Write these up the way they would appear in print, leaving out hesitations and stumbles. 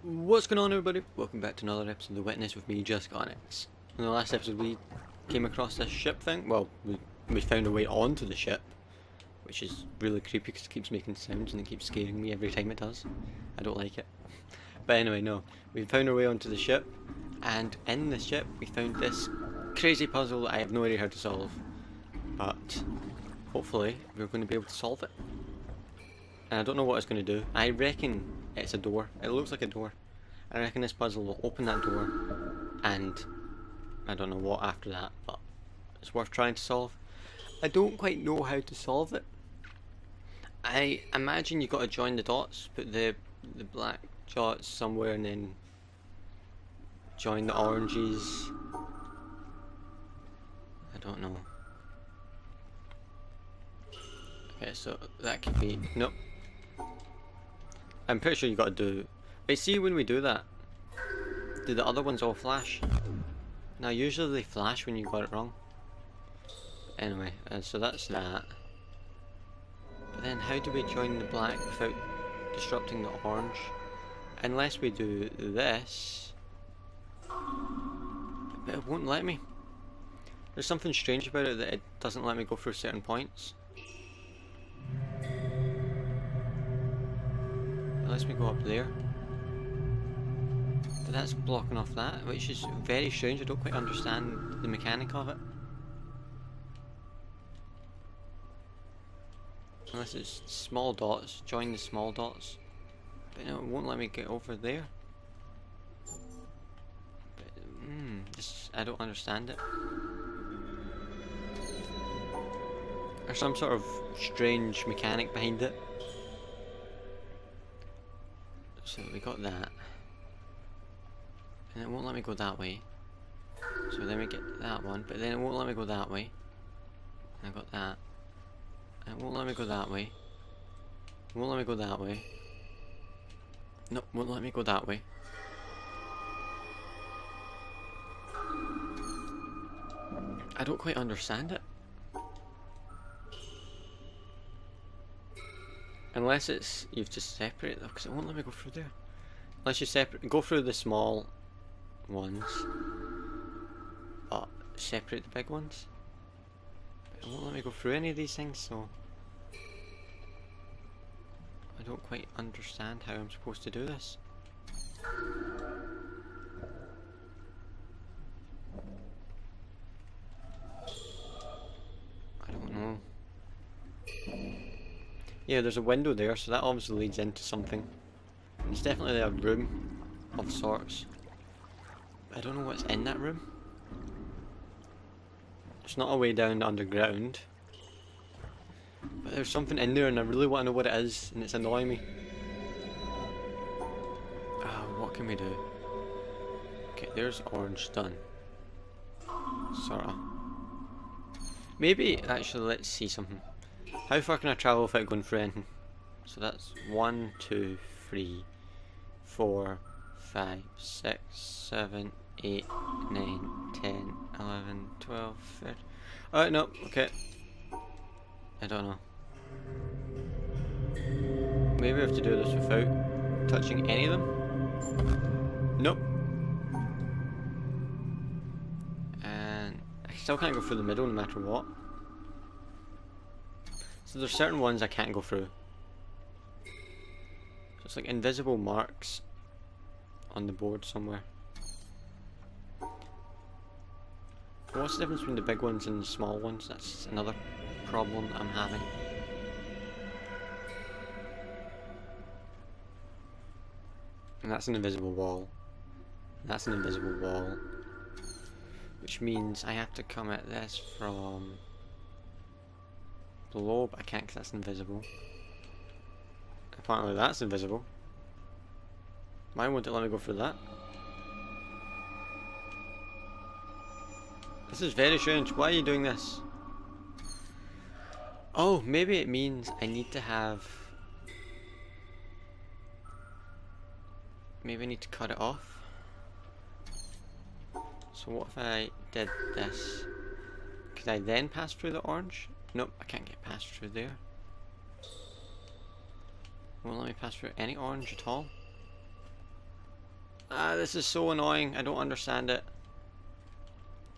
What's going on, everybody? Welcome back to another episode of The Witness with me, JustConix. In the last episode we came across this ship thing. Well, we found a way onto the ship, which is really creepy because it keeps making sounds and it keeps scaring me every time it does. I don't like it. But anyway, no. We found our way onto the ship, and in the ship we found this crazy puzzle that I have no idea how to solve. But hopefully we're going to be able to solve it. And I don't know what it's going to do. I reckon it's a door. It looks like a door. I reckon this puzzle will open that door, and I don't know what after that, but it's worth trying to solve. I don't quite know how to solve it. I imagine you've got to join the dots, put the black dots somewhere and then join the oranges. I don't know. Okay, so that could be... Nope. I'm pretty sure you got to do... But see, when we do that, do the other ones all flash? Now usually they flash when you got it wrong. Anyway, so that's that. But then how do we join the black without disrupting the orange? Unless we do this. But it won't let me. There's something strange about it that it doesn't let me go through certain points. It lets me go up there. But that's blocking off that, which is very strange. I don't quite understand the mechanic of it. Unless it's small dots, join the small dots. But no, it won't let me get over there. But, I don't understand it. There's some sort of strange mechanic behind it. So we got that. And it won't let me go that way. So then we get that one, but then it won't let me go that way. And I got that. And it won't let me go that way. It won't let me go that way. No, won't let me go that way. I don't quite understand it. Unless it's, you've just separated them, because it won't let me go through there. Unless you go through the small ones, but separate the big ones. But it won't let me go through any of these things, so I don't quite understand how I'm supposed to do this. I don't know. Yeah, there's a window there, so that obviously leads into something. It's definitely a room of sorts. I don't know what's in that room. It's not a way down underground. But there's something in there and I really want to know what it is, and it's annoying me. What can we do? Okay, there's orange done. Sorta. Maybe, actually, let's see something. How far can I travel without going through anything? So that's 1, 2, 3, 4, 5, 6, 7, 8, 9, 10, 11, 12, 13. Oh, no, okay. I don't know. Maybe we have to do this without touching any of them? Nope. And I still can't go through the middle no matter what. So there's certain ones I can't go through. So it's like invisible marks on the board somewhere. What's the difference between the big ones and the small ones? That's another problem that I'm having. And that's an invisible wall. And that's an invisible wall. Which means I have to come at this from below, but I can't because that's invisible. Apparently that's invisible. Why won't it let me go through that? This is very strange. Why are you doing this? Oh, maybe it means I need to have... Maybe I need to cut it off. So what if I did this? Could I then pass through the orange? Nope, I can't get past through there. Won't let me pass through any orange at all. This is so annoying. I don't understand it.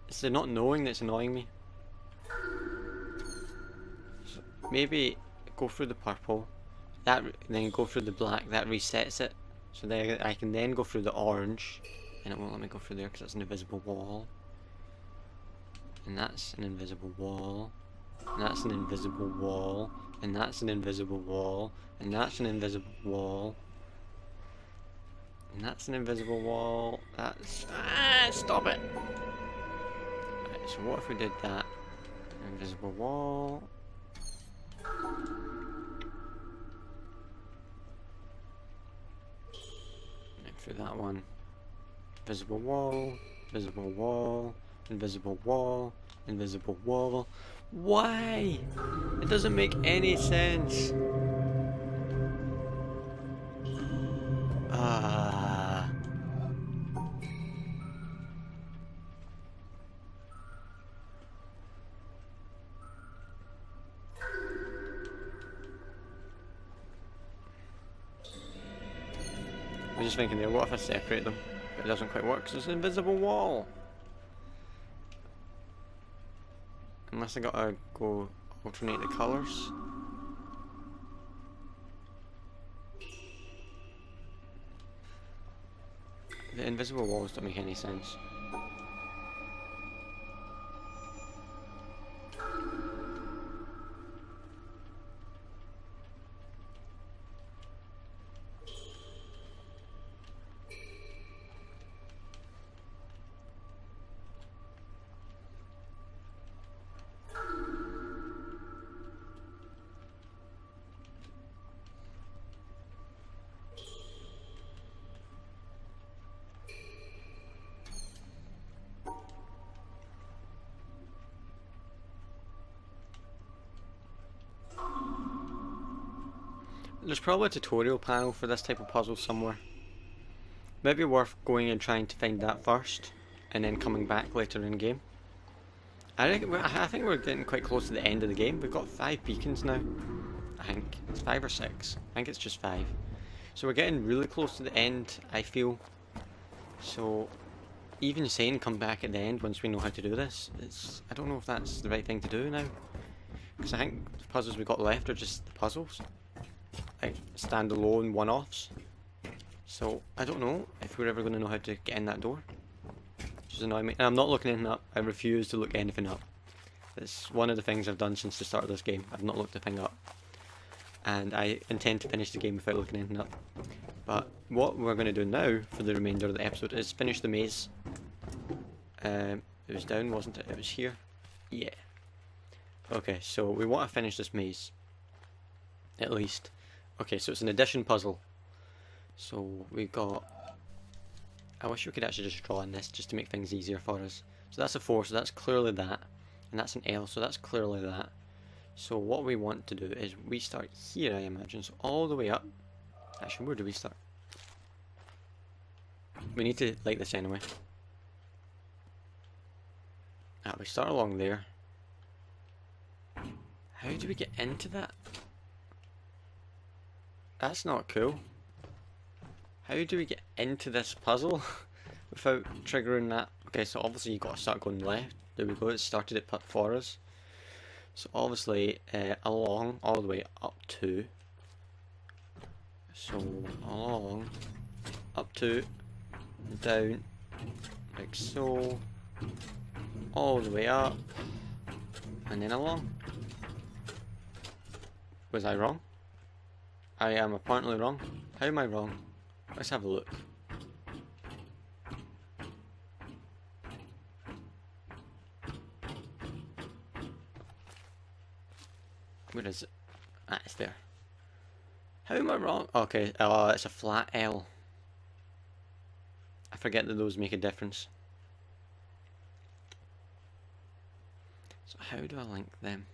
It's the not knowing that's annoying me. So maybe go through the purple, then go through the black. That resets it. So then I can then go through the orange, and it won't let me go through there because it's an invisible wall. And that's an invisible wall. And that's an invisible wall. And that's an invisible wall. And that's an invisible wall. And that's an invisible wall. That's... stop it! Right, so what if we did that? Invisible wall. And through that one. Invisible wall. Invisible wall. Invisible wall. Invisible wall. Why? It doesn't make any sense. I was just thinking there, what if I separate them? But it doesn't quite work because it's an invisible wall. Unless I gotta go alternate the colours. The invisible walls don't make any sense. There's probably a tutorial panel for this type of puzzle somewhere. Maybe worth going and trying to find that first, and then coming back later in game. I think we're getting quite close to the end of the game. We've got 5 beacons now. I think it's 5 or 6. I think it's just 5. So we're getting really close to the end, I feel. So even saying come back at the end once we know how to do this, I don't know if that's the right thing to do now. Because I think the puzzles we've got left are just the puzzles. Like standalone one-offs. So I don't know if we're ever going to know how to get in that door. Which is annoying me. And I'm not looking anything up. I refuse to look anything up. It's one of the things I've done since the start of this game. I've not looked a thing up. And I intend to finish the game without looking anything up. But what we're going to do now for the remainder of the episode is finish the maze. It was down, wasn't it? It was here. Yeah. Okay, so we want to finish this maze. At least. Okay, so it's an addition puzzle. So we've got... I wish we could actually just draw on this just to make things easier for us. So that's a 4, so that's clearly that. And that's an L, so that's clearly that. So what we want to do is we start here, I imagine. So all the way up. Actually, where do we start? We need to light this anyway. We start along there. How do we get into that? That's not cool. How do we get into this puzzle without triggering that? Okay, so obviously you've got to start going left. There we go, it started it for us. So obviously along, all the way up to. So along, up to, down, like so, all the way up, and then along. Was I wrong? I am apparently wrong. How am I wrong? Let's have a look. Where is it? Ah, it's there. How am I wrong? Okay, it's a flat L. I forget that those make a difference. So how do I link them?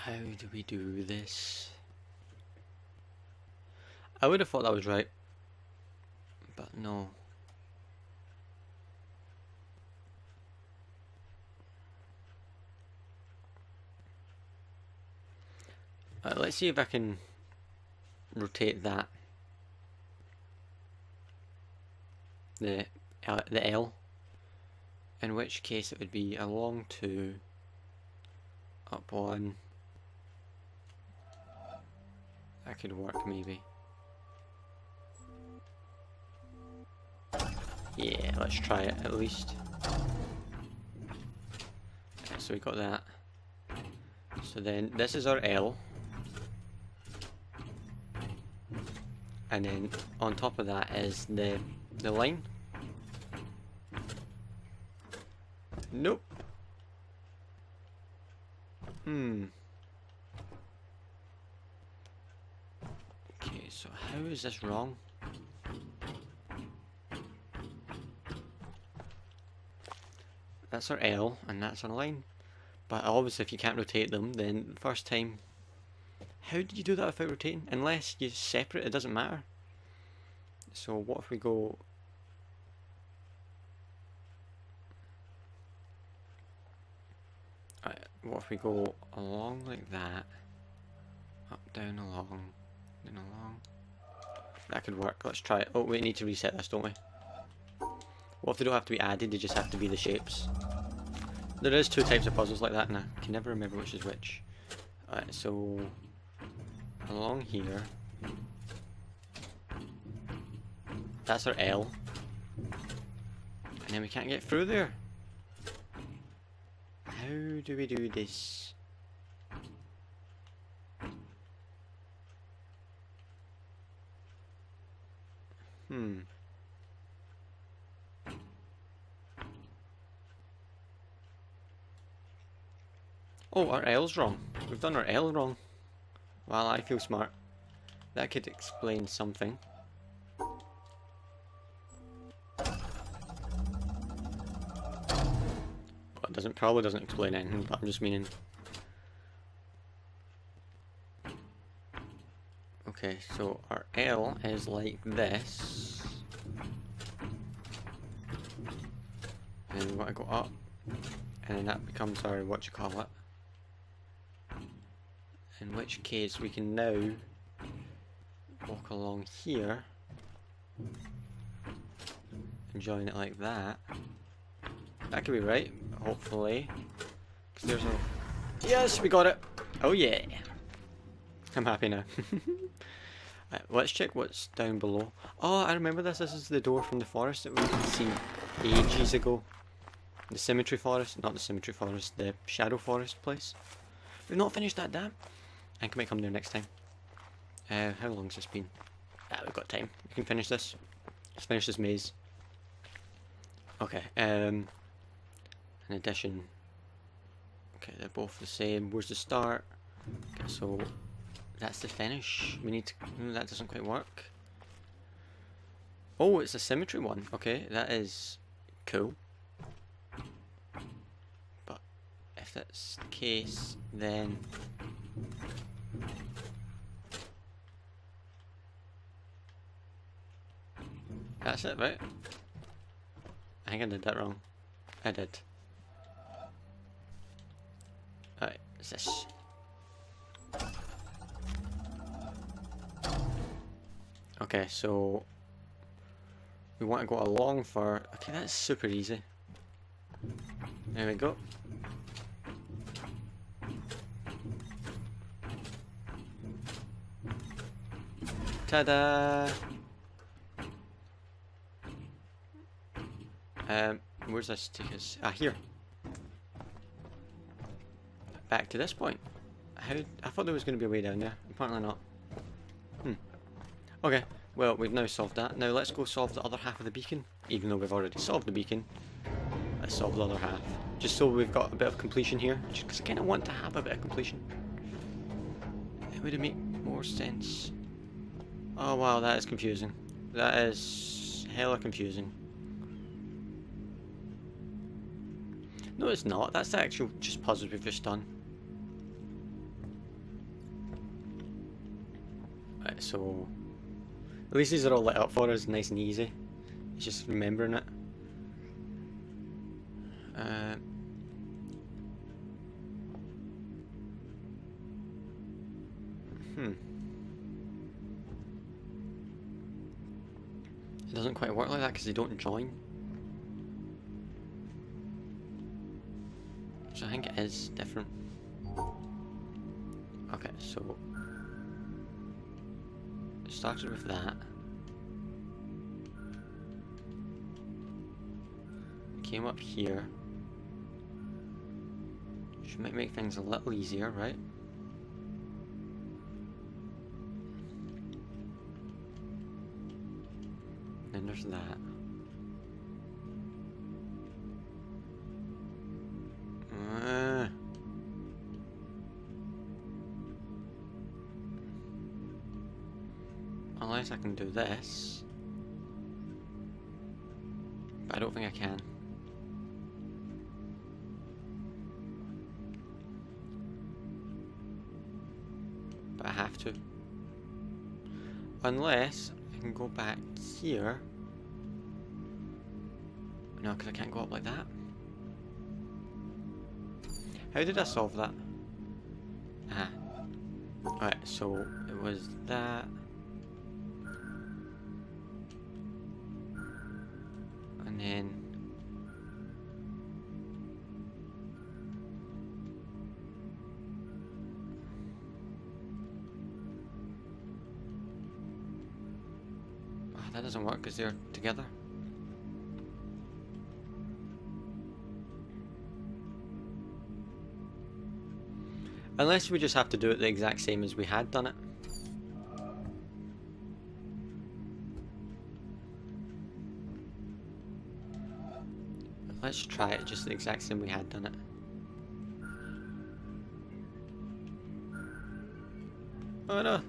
how do we do this? I would have thought that was right, but no. Let's see if I can rotate that. The L. In which case it would be along 2, up 1. That could work maybe. Yeah, let's try it at least. So we got that. So then this is our L. And then on top of that is the line. Nope. Okay, so how is this wrong? That's our L and that's our line. But obviously if you can't rotate them, then the first time, how did you do that without rotating? Unless you separate, it doesn't matter. So what if we go... what if we go along like that? Up, down, along, then along. That could work. Let's try it. Oh, we need to reset this, don't we? What if they don't have to be added, they just have to be the shapes? There is 2 types of puzzles like that and I can never remember which is which. Alright, so... along here... that's our L. And then we can't get through there. How do we do this? Oh, our L's wrong. We've done our L wrong. Well, I feel smart. That could explain something. Well, it probably doesn't explain anything, but I'm just meaning. Okay, so our L is like this. And we want to go up. And then that becomes our, what you call it. In which case we can now walk along here and join it like that. That could be right, hopefully. 'Cause there's no... Yes, we got it! Oh yeah! I'm happy now. Right, let's check what's down below. Oh, I remember this. This is the door from the forest that we seen ages ago. The Symmetry Forest, not the Symmetry Forest, the Shadow Forest place. We've not finished that dam. I might come there next time. How long's this been? Ah, we've got time. We can finish this. Let's finish this maze. Okay, in addition... okay, they're both the same. Where's the start? Okay, so... that's the finish. We need to... that doesn't quite work. Oh, it's a symmetry one. Okay, that is cool. But if that's the case, then... that's it, right? I think I did that wrong. I did. Alright, what's this? Okay, so we want to go along for... okay, that's super easy. There we go. Ta-da! Where's this take us? Ah, here. Back to this point. How? I thought there was going to be a way down there. Apparently not. Okay, well, we've now solved that. Now let's go solve the other half of the beacon. Even though we've already solved the beacon, let's solve the other half. Just so we've got a bit of completion here. Just because I kind of want to have a bit of completion. It would make more sense. Oh wow, that is confusing. That is hella confusing. No, it's not. That's the actual just puzzle we've just done. Right, so at least these are all lit up for us, nice and easy. It's just remembering it. It doesn't quite work like that because they don't join. So I think it is different. Okay, so it started with that. Came up here. Which might make things a little easier, right? Then there's that. Unless I can do this. But I don't think I can. But I have to. Unless I can go back here. No, because I can't go up like that. How did I solve that? Ah. Alright, so it was that. And then that doesn't work because they're together. Unless we just have to do it the exact same as we had done it. Let's try it just the exact same we had done it. Oh no,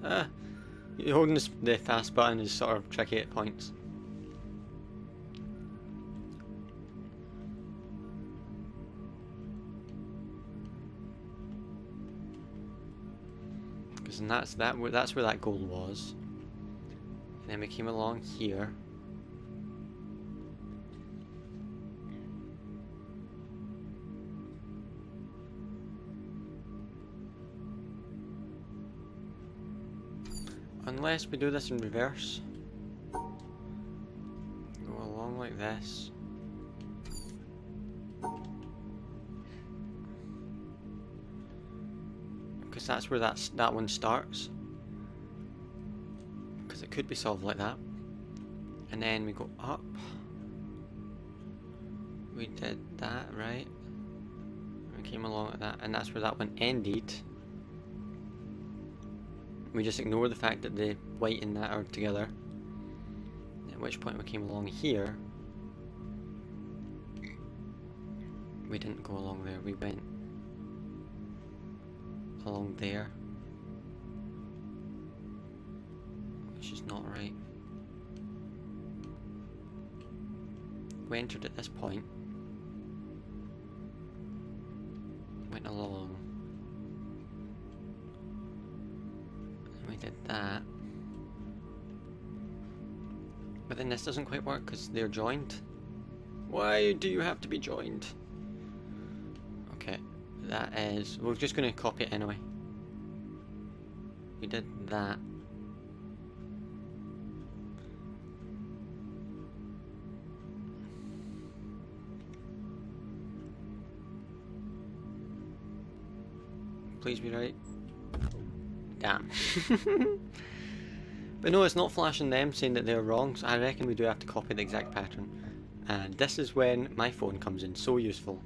holding the fast button is sort of tricky at points. Because that's where that goal was. And then we came along here. Unless we do this in reverse. Go along like this. Because that's where that one starts. Because it could be solved like that. And then we go up. We did that, right? We came along like that, and that's where that one ended. We just ignore the fact that the white and that are together. At which point we came along here. We didn't go along there, we went along there. Which is not right. We entered at this point. Went along. We did that. But then this doesn't quite work because they're joined. Why do you have to be joined? Okay, that is... we're just going to copy it anyway. We did that. Please be right. Damn. But no, it's not flashing them saying that they're wrong, so I reckon we do have to copy the exact pattern. And this is when my phone comes in so useful.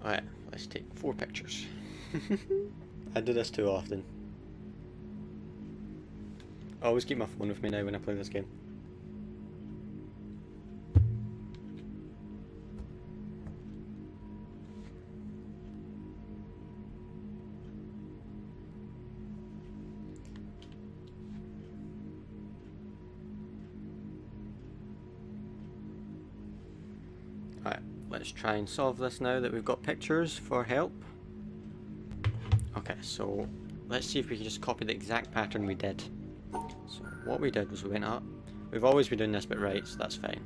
Alright, let's take 4 pictures. I do this too often. I always keep my phone with me now when I play this game. Alright, let's try and solve this now that we've got pictures for help. Okay, so let's see if we can just copy the exact pattern we did. So what we did was we went up. We've always been doing this bit right, so that's fine.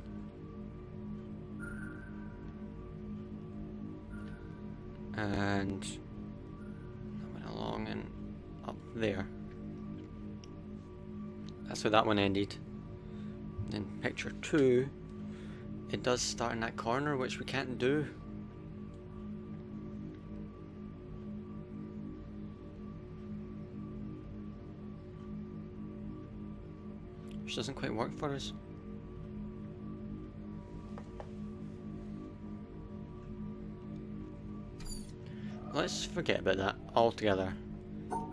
And I went along and up there. That's how that one ended. Then picture 2, it does start in that corner, which we can't do. Which doesn't quite work for us. Let's forget about that altogether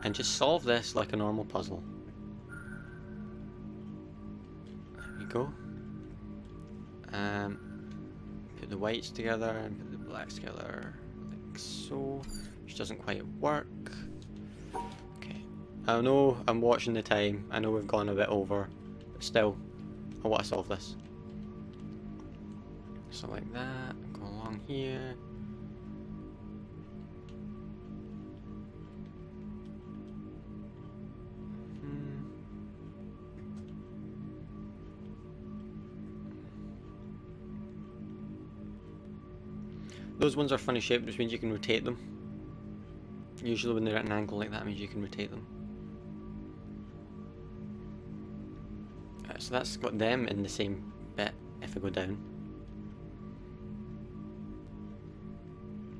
and just solve this like a normal puzzle. There we go. Put the whites together and put the blacks together like so, which doesn't quite work. Okay, I know I'm watching the time, I know we've gone a bit over, but still, I want to solve this. So like that, go along here. Those ones are funny shaped, which means you can rotate them. Usually when they're at an angle like that, means you can rotate them. So that's got them in the same bit if I go down.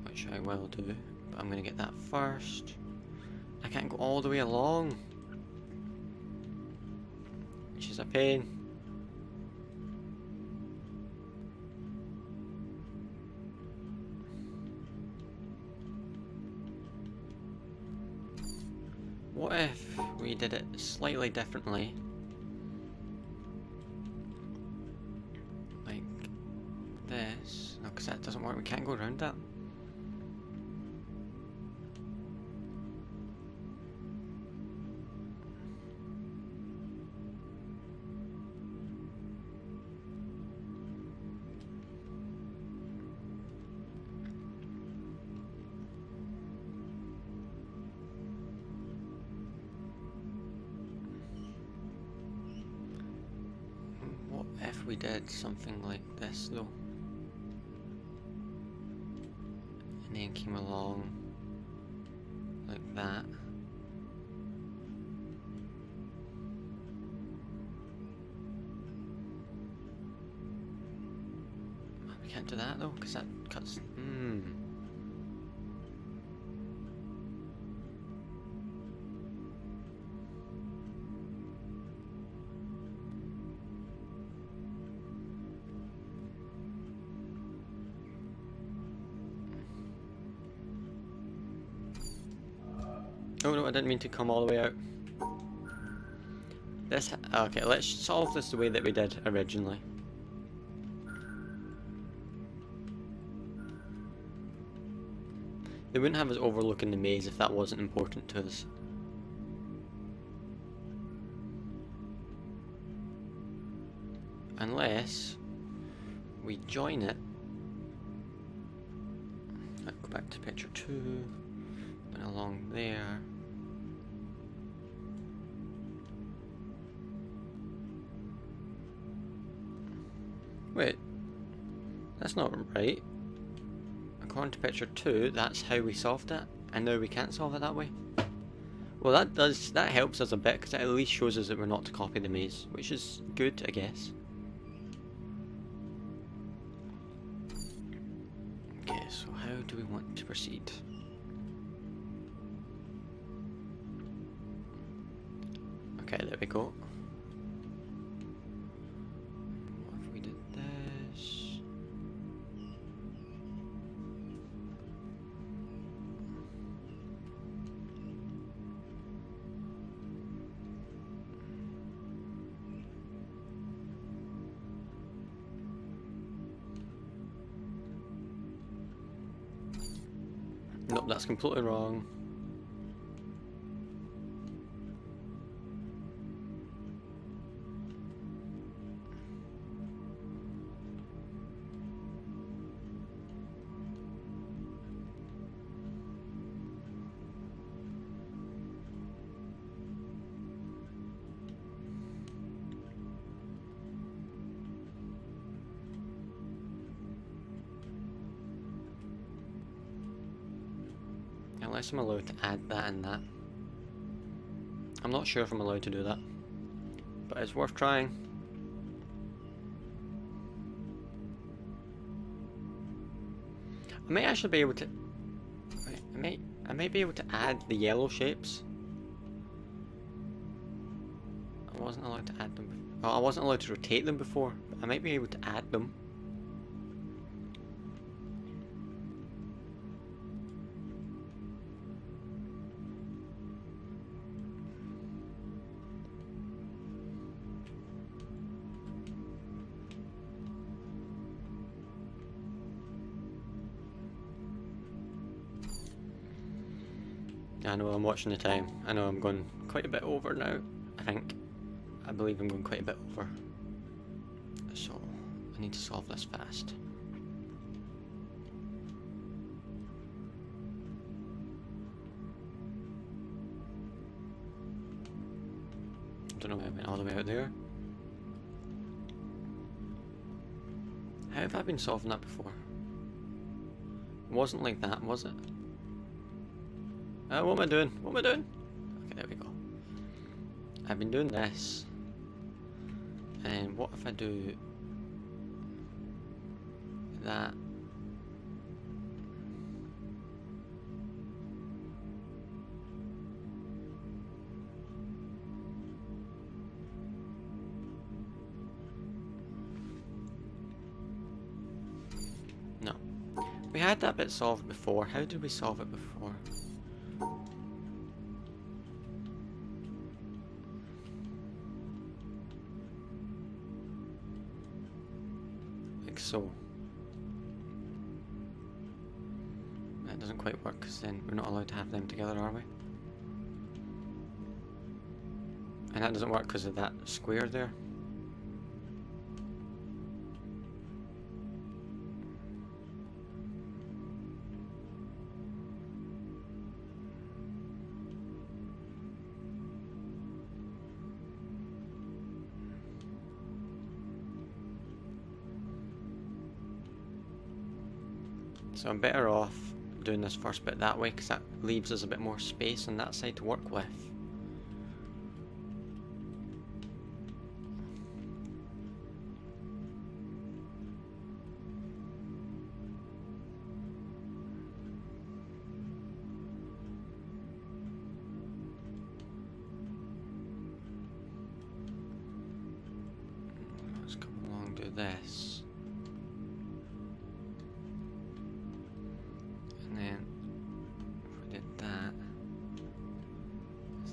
Which I will do, but I'm going to get that first. I can't go all the way along, which is a pain. What if we did it slightly differently? Like this. No, because that doesn't work. We can't go around that. If we did something like this though, and then came along like that. We can't do that though, because that cuts. Oh no, I didn't mean to come all the way out. This, okay, let's solve this the way that we did originally. They wouldn't have us overlooking the maze if that wasn't important to us. Unless we join it. Let's go back to picture 2, and along there. Wait, that's not right. According to picture 2, that's how we solved it, and now we can't solve it that way. Well, that helps us a bit, because it at least shows us that we're not to copy the maze, which is good, I guess. Okay, so how do we want to proceed? Okay, there we go. What if we did this? Nope, that's completely wrong. Unless I'm allowed to add that and that. I'm not sure if I'm allowed to do that, but it's worth trying. I might actually be able to. I might be able to add the yellow shapes. I wasn't allowed to add them. Well, I wasn't allowed to rotate them before, but I might be able to add them. I know I'm watching the time. I know I'm going quite a bit over now, I think. I believe I'm going quite a bit over. So, I need to solve this fast. I don't know why I went all the way out there. How have I been solving that before? It wasn't like that, was it? What am I doing? What am I doing? Okay, there we go. I've been doing this. And what if I do that? No. We had that bit solved before. How did we solve it before? So that doesn't quite work because then we're not allowed to have them together, are we? And that doesn't work because of that square there. So I'm better off doing this first bit that way because that leaves us a bit more space on that side to work with. Let's come along, do this.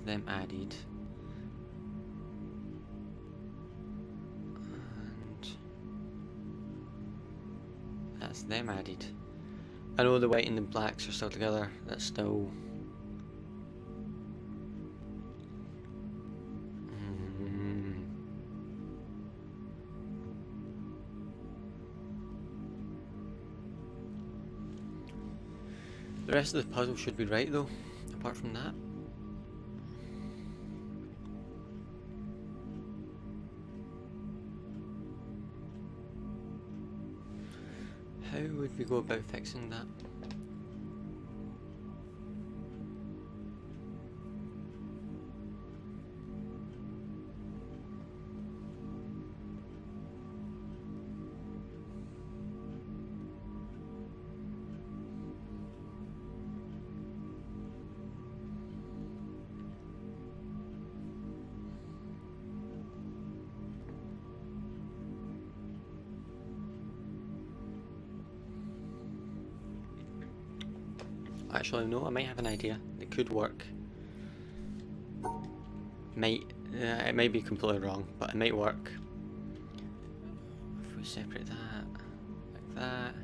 Them added, and that's them added. I know the white and the blacks are still together. That's still the rest of the puzzle should be right though, apart from that. How would we go about fixing that? Actually, no, I might have an idea. It could work. It might be completely wrong, but it might work. If we separate that, like that.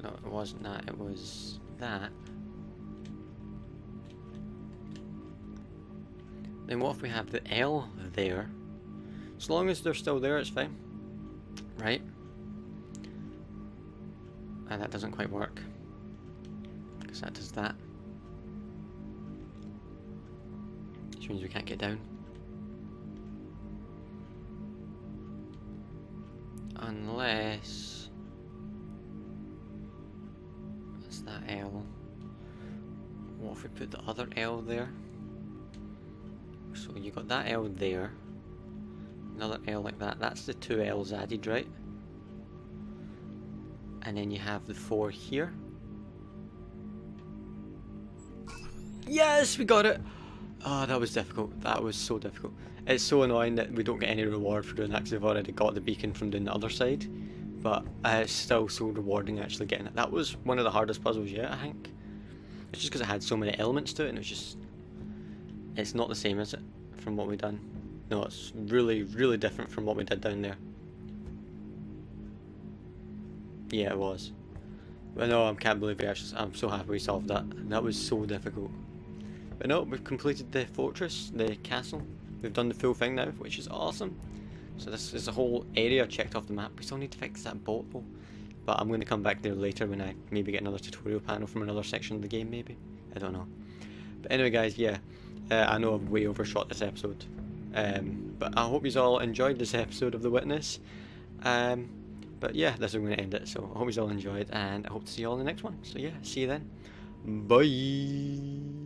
No, it wasn't that, it was that. Then what if we have the L there? As long as they're still there, it's fine. Right? And that doesn't quite work. Because that does that. Which means we can't get down. Unless... L. What if we put the other L there? So you got that L there. Another L like that. That's the 2 L's added, right? And then you have the 4 here. Yes, we got it! Oh, that was difficult. That was so difficult. It's so annoying that we don't get any reward for doing that because we've already got the beacon from doing the other side. But it's still so rewarding actually getting it. That was one of the hardest puzzles yet, I think. It's just because it had so many elements to it and it was just... It's not the same, is it? From what we've done. No, it's really, really different from what we did down there. Yeah, it was. But no, I can't believe I'm so happy we solved that. That was so difficult. But no, we've completed the fortress, the castle. We've done the full thing now, which is awesome. So this is a whole area checked off the map. We still need to fix that boat though. But I'm going to come back there later when I maybe get another tutorial panel from another section of the game maybe. I don't know. But anyway guys, yeah. I know I've way overshot this episode. But I hope you all enjoyed this episode of The Witness. But yeah, this is going to end it. So I hope you all enjoyed and I hope to see you all in the next one. So yeah, see you then. Bye.